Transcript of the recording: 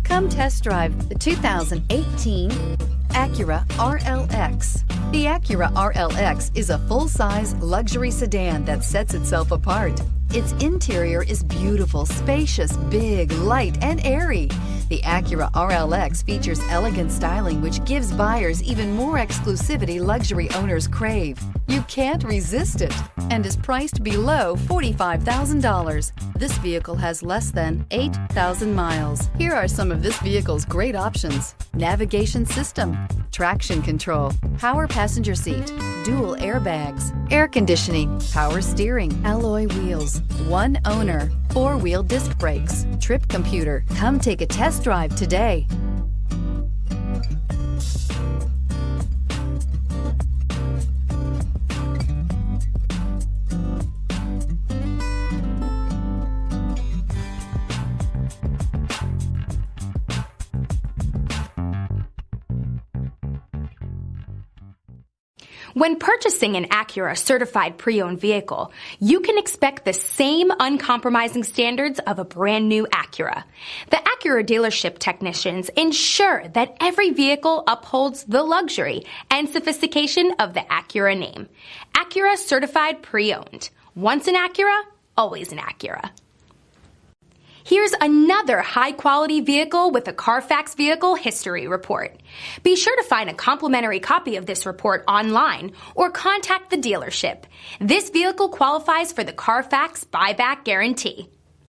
Come test drive the 2018 Acura RLX. The Acura RLX is a full-size luxury sedan that sets itself apart. Its interior is beautiful, spacious, big, light, and airy. The Acura RLX features elegant styling which gives buyers even more exclusivity luxury owners crave. You can't resist it and is priced below $45,000. This vehicle has less than 8,000 miles. Here are some of this vehicle's great options: navigation system, traction control, power passenger seat, dual airbags, air conditioning, power steering, alloy wheels, one owner, four-wheel disc brakes, trip computer. Come take a test drive today. When purchasing an Acura certified pre-owned vehicle, you can expect the same uncompromising standards of a brand new Acura. The Acura dealership technicians ensure that every vehicle upholds the luxury and sophistication of the Acura name. Acura certified pre-owned. Once an Acura, always an Acura. Here's another high-quality vehicle with a Carfax Vehicle History Report. Be sure to find a complimentary copy of this report online or contact the dealership. This vehicle qualifies for the Carfax Buyback Guarantee.